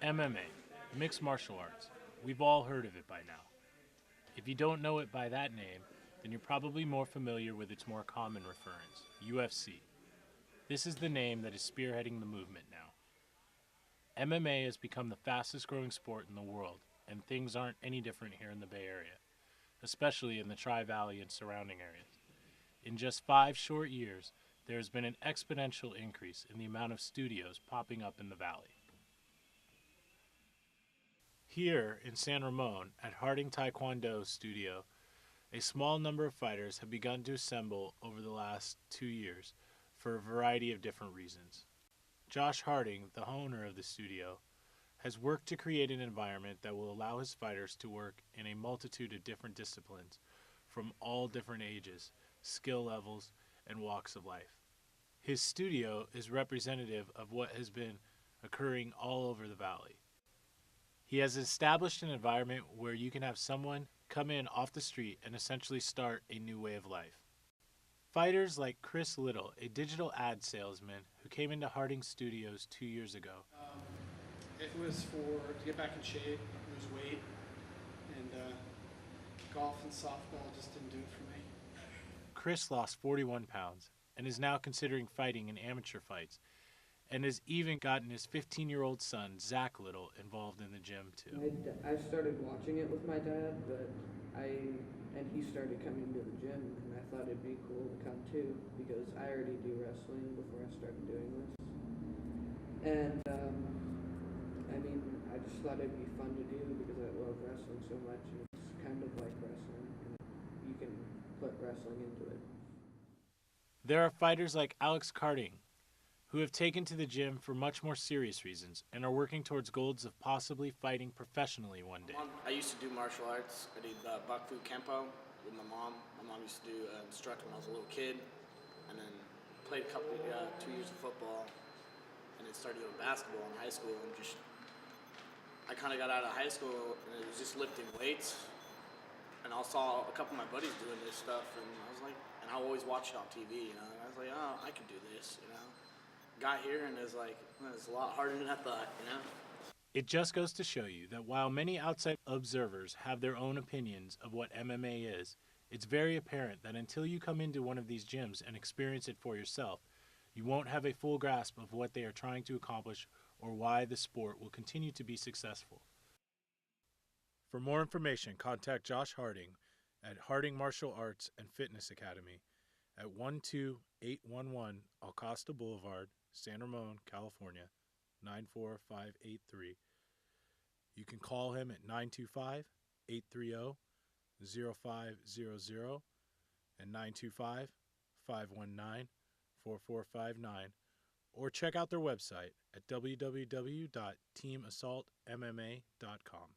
MMA, mixed martial arts. We've all heard of it by now. If you don't know it by that name, then you're probably more familiar with its more common reference, UFC. This is the name that is spearheading the movement now. MMA has become the fastest growing sport in the world, and things aren't any different here in the Bay Area, especially in the Tri-Valley and surrounding areas. In just 5 short years, there has been an exponential increase in the amount of studios popping up in the valley. Here in San Ramon, at Harding Taekwondo Studio, a small number of fighters have begun to assemble over the last 2 years for a variety of different reasons. Josh Harding, the owner of the studio, has worked to create an environment that will allow his fighters to work in a multitude of different disciplines from all different ages, skill levels, and walks of life. His studio is representative of what has been occurring all over the valley. He has established an environment where you can have someone come in off the street and essentially start a new way of life. Fighters like Chris Little, a digital ad salesman who came into Harding Studios 2 years ago. It was to get back in shape, lose weight, and golf and softball just didn't do it for me. Chris lost 41 pounds and is now considering fighting in amateur fights, and has even gotten his 15-year-old son, Zach Little, involved in the gym too. I started watching it with my dad, and he started coming to the gym, and I thought it'd be cool to come too, because I already do wrestling before I started doing this. And I just thought it'd be fun to do because I love wrestling so much, and it's kind of like wrestling, and you can put wrestling into it. There are fighters like Alex Carding, who have taken to the gym for much more serious reasons and are working towards goals of possibly fighting professionally one day. I used to do martial arts. I did Bakufu Kempo with my mom. My mom used to do instruct when I was a little kid, and then played 2 years of football, and then started doing basketball in high school. And I kind of got out of high school, and it was just lifting weights. And I saw a couple of my buddies doing this stuff, and I was like, and I always watched it on TV, and I was like, oh, I can do this, Got here, and it was like, well, it's a lot harder than I thought, It just goes to show you that while many outside observers have their own opinions of what MMA is, it's very apparent that until you come into one of these gyms and experience it for yourself, you won't have a full grasp of what they are trying to accomplish or why the sport will continue to be successful. For more information, contact Josh Harding at Harding Martial Arts and Fitness Academy at 12811 Alcosta Boulevard, San Ramon, California, 94583. You can call him at 925-830-0500 and 925-519-4459, or check out their website at www.teamassaultmma.com.